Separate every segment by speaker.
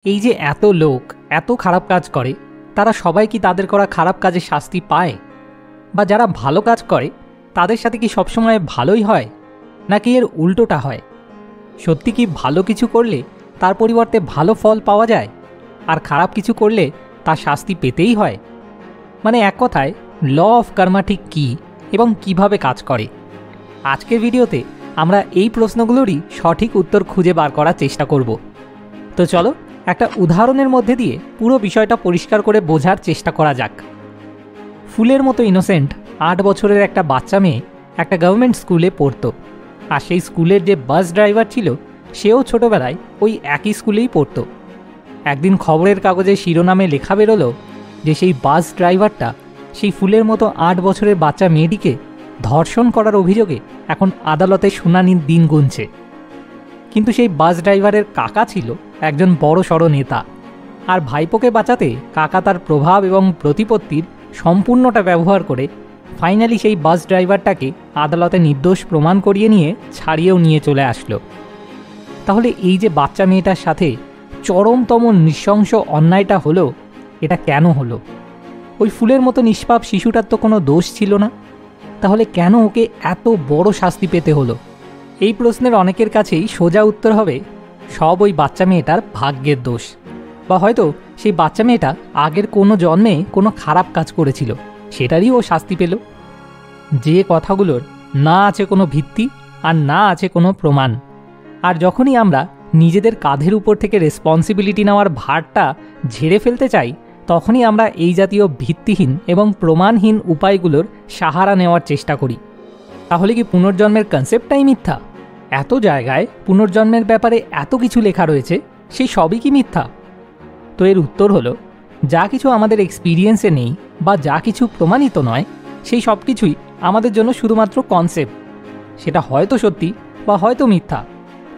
Speaker 1: এই যে এত লোক এত খারাপ কাজ করে, তারা সবাই কি তাদের করা খারাপ কাজে শাস্তি পায়? বা যারা ভালো কাজ করে তাদের সাথে কি সবসময় ভালোই হয়, নাকি এর উল্টোটা হয়? সত্যি কি ভালো কিছু করলে তার পরিবর্তে ভালো ফল পাওয়া যায়, আর খারাপ কিছু করলে তার শাস্তি পেতেই হয়? মানে এক কথায়, ল অফ কর্মা ঠিক কী এবং কিভাবে কাজ করে? আজকের ভিডিওতে আমরা এই প্রশ্নগুলোরই সঠিক উত্তর খুঁজে বার করার চেষ্টা করব। তো চলো একটা উদাহরণের মধ্যে দিয়ে পুরো বিষয়টা পরিষ্কার করে বোঝার চেষ্টা করা যাক। ফুলের মতো ইনোসেন্ট 8 বছরের একটা বাচ্চা মেয়ে একটা গভর্নমেন্ট স্কুলে পড়তো, আর সেই স্কুলের যে বাস ড্রাইভার ছিল সেও ছোটবেলায় ওই একই স্কুলেই পড়তো। একদিন খবরের কাগজে শিরোনামে লেখা বেরোলো যে সেই বাস ড্রাইভারটা সেই ফুলের মতো 8 বছরের বাচ্চা মেয়েটিকে ধর্ষণ করার অভিযোগে এখন আদালতে শুনানির দিন গুনছে। কিন্তু সেই বাস ড্রাইভারের কাকা ছিল একজন বড়সড় নেতা, আর ভাইপোকে বাঁচাতে কাকা তার প্রভাব এবং প্রতিপত্তির সম্পূর্ণটা ব্যবহার করে ফাইনালি সেই বাস ড্রাইভারটাকে আদালতে নির্দোষ প্রমাণ করিয়ে নিয়ে ছাড়িয়েও নিয়ে চলে আসলো। তাহলে এই যে বাচ্চা মেয়েটার সাথে চরমতম নৃশংস অন্যায়টা হলো, এটা কেন হলো? ওই ফুলের মতো নিষ্পাপ শিশুটার তো কোনো দোষ ছিল না, তাহলে কেন ওকে এত বড় শাস্তি পেতে হলো? এই প্রশ্নের অনেকের কাছেই সোজা উত্তর হবে, সব ওই বাচ্চা মেয়েটার ভাগ্যের দোষ, বা হয়তো সেই বাচ্চা মেয়েটা আগের কোনো জন্মে কোনো খারাপ কাজ করেছিল, সেটারই ও শাস্তি পেল। যে কথাগুলোর না আছে কোনো ভিত্তি আর না আছে কোনো প্রমাণ। আর যখনই আমরা নিজেদের কাঁধের উপর থেকে রেসপন্সিবিলিটি নেওয়ার ভারটা ঝেড়ে ফেলতে চাই, তখনই আমরা এই জাতীয় ভিত্তিহীন এবং প্রমাণহীন উপায়গুলোর সাহারা নেওয়ার চেষ্টা করি। তাহলে কি পুনর্জন্মের কনসেপ্টটাই মিথ্যা? এত জায়গায় পুনর্জন্মের ব্যাপারে এত কিছু লেখা রয়েছে, সেই সবই কি মিথ্যা? তো এর উত্তর হলো, যা কিছু আমাদের এক্সপিরিয়েন্সে নেই বা যা কিছু প্রমাণিত নয়, সেই সব কিছুই আমাদের জন্য শুধুমাত্র কনসেপ্ট। সেটা হয়তো সত্যি বা হয়তো মিথ্যা,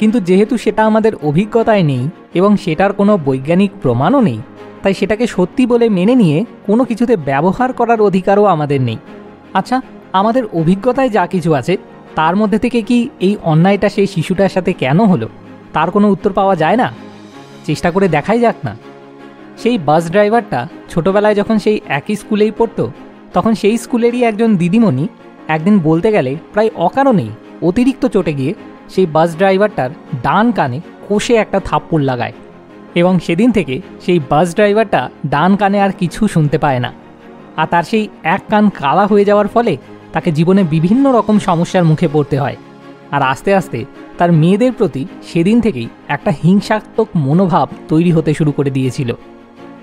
Speaker 1: কিন্তু যেহেতু সেটা আমাদের অভিজ্ঞতায় নেই এবং সেটার কোনো বৈজ্ঞানিক প্রমাণও নেই, তাই সেটাকে সত্যি বলে মেনে নিয়ে কোনো কিছুতে ব্যবহার করার অধিকারও আমাদের নেই। আচ্ছা, আমাদের অভিজ্ঞতায় যা কিছু আছে তার মধ্যে থেকে কি এই অন্যায়টা সেই শিশুটার সাথে কেন হলো, তার কোনো উত্তর পাওয়া যায় না? চেষ্টা করে দেখাই যাক না। সেই বাস ড্রাইভারটা ছোটবেলায় যখন সেই একই স্কুলেই পড়তো, তখন সেই স্কুলেরই একজন দিদিমণি একদিন বলতে গেলে প্রায় অকারণেই অতিরিক্ত চটে গিয়ে সেই বাস ড্রাইভারটার ডান কানে কষে একটা থাপ্পড় লাগায়, এবং সেদিন থেকে সেই বাস ড্রাইভারটা ডান কানে আর কিছু শুনতে পায় না। আর তার সেই এক কান কালা হয়ে যাওয়ার ফলে তাকে জীবনে বিভিন্ন রকম সমস্যার মুখে পড়তে হয়। আর আস্তে আস্তে তার মেয়েদের প্রতি সেদিন থেকেই একটা হিংসাত্মক মনোভাব তৈরি হতে শুরু করে দিয়েছিল।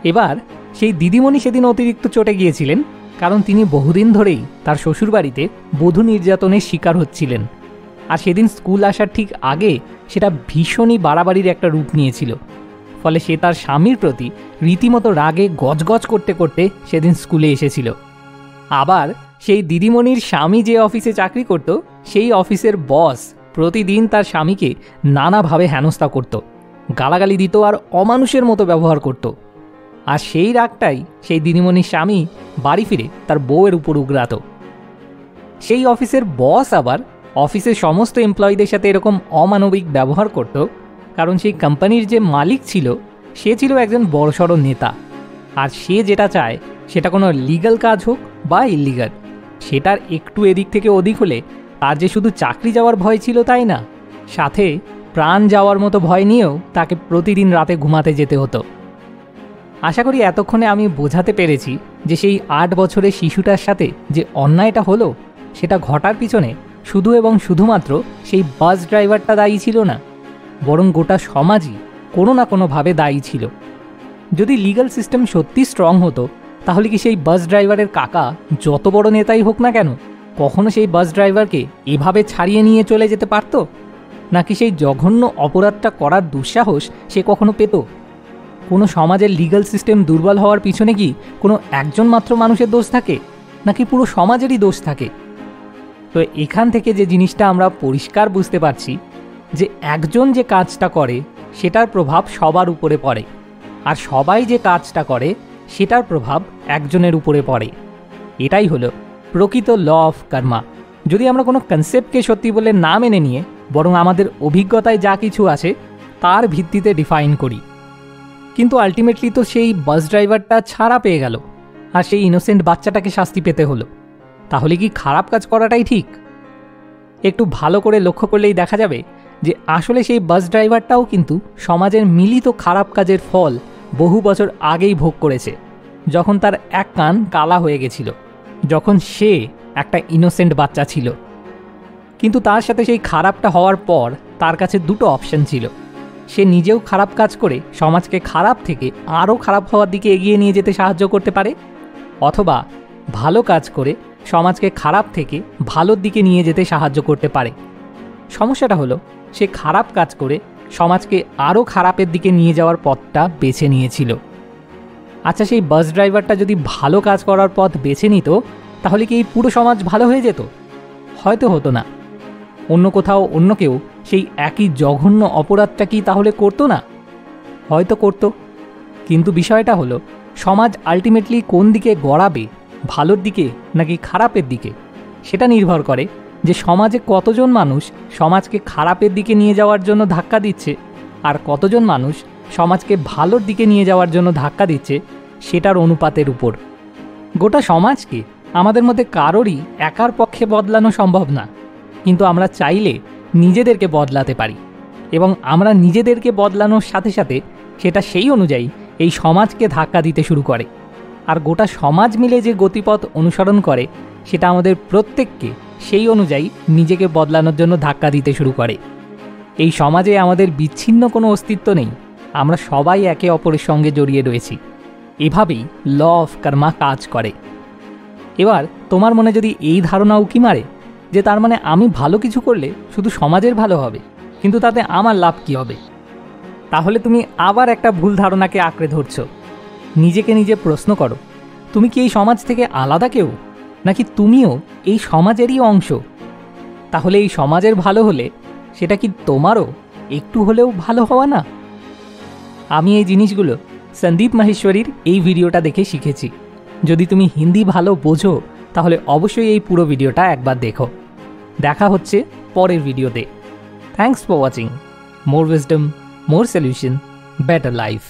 Speaker 1: এবার সেই দিদিমণি সেদিন অতিরিক্ত চটে গিয়েছিলেন, কারণ তিনি বহুদিন ধরেই তার শ্বশুরবাড়িতে বধূ নির্যাতনের শিকার হচ্ছিলেন। আর সেদিন স্কুল আসার ঠিক আগে সেটা ভীষণই বাড়াবাড়ির একটা রূপ নিয়েছিল। ফলে সে তার স্বামীর প্রতি রীতিমতো রাগে গজগজ করতে করতে সেদিন স্কুলে এসেছিল। আবার সেই দিদিমণির স্বামী যে অফিসে চাকরি করত, সেই অফিসের বস প্রতিদিন তার স্বামীকে নানাভাবে হেনস্থা করত, গালাগালি দিত আর অমানুষের মতো ব্যবহার করত। আর সেই রাগটাই সেই দিদিমণির স্বামী বাড়ি ফিরে তার বউয়ের উপর উগরাত। সেই অফিসের বস আবার অফিসের সমস্ত এমপ্লয়ীদের সাথে এরকম অমানবিক ব্যবহার করত, কারণ সেই কোম্পানির যে মালিক ছিল সে ছিল একজন বড়সড় নেতা, আর সে যেটা চায় সেটা কোনো লিগ্যাল কাজ হোক বা ইল্লিগাল, সেটার একটু এদিক থেকে ওদিক হলে তার যে শুধু চাকরি যাওয়ার ভয় ছিল তাই না, সাথে প্রাণ যাওয়ার মতো ভয় নিয়েও তাকে প্রতিদিন রাতে ঘুমাতে যেতে হতো। আশা করি এতক্ষণে আমি বোঝাতে পেরেছি যে সেই 8 বছরের শিশুটার সাথে যে অন্যায়টা হলো, সেটা ঘটার পিছনে শুধু এবং শুধুমাত্র সেই বাস ড্রাইভারটা দায়ী ছিল না, বরং গোটা সমাজই কোনো না কোনোভাবে দায়ী ছিল। যদি লিগ্যাল সিস্টেম সত্যি স্ট্রং হতো, তাহলে কি সেই বাস ড্রাইভারের কাকা যত বড় নেতাই হোক না কেন, কখনো সেই বাস ড্রাইভারকে এভাবে ছাড়িয়ে নিয়ে চলে যেতে পারত? নাকি সেই জঘন্য অপরাধটা করার দুঃসাহস সে কখনো পেত? কোনো সমাজের লিগ্যাল সিস্টেম দুর্বল হওয়ার পিছনে কি কোনো একজন মাত্র মানুষের দোষ থাকে, নাকি পুরো সমাজেরই দোষ থাকে? তো এখান থেকে যে জিনিসটা আমরা পরিষ্কার বুঝতে পারছি, যে একজন যে কাজটা করে সেটার প্রভাব সবার উপরে পড়ে, আর সবাই যে কাজটা করে সেটার প্রভাব একজনের উপরে পড়ে। এটাই হলো প্রকৃত ল অফ কর্মা। যদি আমরা কোনো কনসেপ্টকে সত্যি বলে না মেনে নিয়ে বরং আমাদের অভিজ্ঞতায় যা কিছু আছে তার ভিত্তিতে ডিফাইন করি। কিন্তু আলটিমেটলি তো সেই বাস ড্রাইভারটা ছাড়া পেয়ে গেল, আর সেই ইনোসেন্ট বাচ্চাটাকে শাস্তি পেতে হলো। তাহলে কি খারাপ কাজ করাটাই ঠিক? একটু ভালো করে লক্ষ্য করলেই দেখা যাবে যে আসলে সেই বাস ড্রাইভারটাও কিন্তু সমাজের মিলিত খারাপ কাজের ফল বহু বছর আগেই ভোগ করেছে, যখন তার এক কান কালা হয়ে গেছিল, যখন সে একটা ইনোসেন্ট বাচ্চা ছিল। কিন্তু তার সাথে সেই খারাপটা হওয়ার পর তার কাছে দুটো অপশন ছিল। সে নিজেও খারাপ কাজ করে সমাজকে খারাপ থেকে আরও খারাপ হওয়ার দিকে এগিয়ে নিয়ে যেতে সাহায্য করতে পারে, অথবা ভালো কাজ করে সমাজকে খারাপ থেকে ভালোর দিকে নিয়ে যেতে সাহায্য করতে পারে। সমস্যাটা হলো সে খারাপ কাজ করে সমাজকে আরও খারাপের দিকে নিয়ে যাওয়ার পথটা বেছে নিয়েছিল। আচ্ছা, সেই বাস ড্রাইভারটা যদি ভালো কাজ করার পথ বেছে নিত, তাহলে কি এই পুরো সমাজ ভালো হয়ে যেত? হয়তো হতো না। অন্য কোথাও অন্য কেউ সেই একই জঘন্য অপরাধটা কি তাহলে করতো না? হয়তো করতো। কিন্তু বিষয়টা হলো সমাজ আলটিমেটলি কোন দিকে গড়াবে, ভালোর দিকে নাকি খারাপের দিকে, সেটা নির্ভর করে যে সমাজে কতজন মানুষ সমাজকে খারাপের দিকে নিয়ে যাওয়ার জন্য ধাক্কা দিচ্ছে, আর কতজন মানুষ সমাজকে ভালোর দিকে নিয়ে যাওয়ার জন্য ধাক্কা দিচ্ছে, সেটার অনুপাতের উপর। গোটা সমাজকে আমাদের মধ্যে কারোরই একার পক্ষে বদলানো সম্ভব না, কিন্তু আমরা চাইলে নিজেদেরকে বদলাতে পারি, এবং আমরা নিজেদেরকে বদলানোর সাথে সাথে সেটা সেই অনুযায়ী এই সমাজকে ধাক্কা দিতে শুরু করে। আর গোটা সমাজ মিলে যে গতিপথ অনুসরণ করে, সেটা আমাদের প্রত্যেককে সেই অনুযায়ী নিজেকে বদলানোর জন্য ধাক্কা দিতে শুরু করে। এই সমাজে আমাদের বিচ্ছিন্ন কোনো অস্তিত্ব নেই, আমরা সবাই একে অপরের সঙ্গে জড়িয়ে রয়েছি। এভাবেই ল অফ কর্মা কাজ করে। এবার তোমার মনে যদি এই ধারণা উকি মারে যে তার মানে আমি ভালো কিছু করলে শুধু সমাজের ভালো হবে, কিন্তু তাতে আমার লাভ কি হবে, তাহলে তুমি আবার একটা ভুল ধারণাকে আঁকড়ে ধরছ। নিজেকে নিজে প্রশ্ন করো, তুমি কি এই সমাজ থেকে আলাদা কেউ, নাকি তুমিও এই সমাজেরই অংশ? তাহলে এই সমাজের ভালো হলে সেটা কি তোমারও একটু হলেও ভালো হওয়া না? আমি এই জিনিসগুলো সন্দীপ মাহেশ্বরীর এই ভিডিওটা দেখে শিখেছি। যদি তুমি হিন্দি ভালো বোঝো, তাহলে অবশ্যই এই পুরো ভিডিওটা একবার দেখো। দেখা হচ্ছে পরের ভিডিওতে। Thanks for watching. More wisdom, more solution, better life.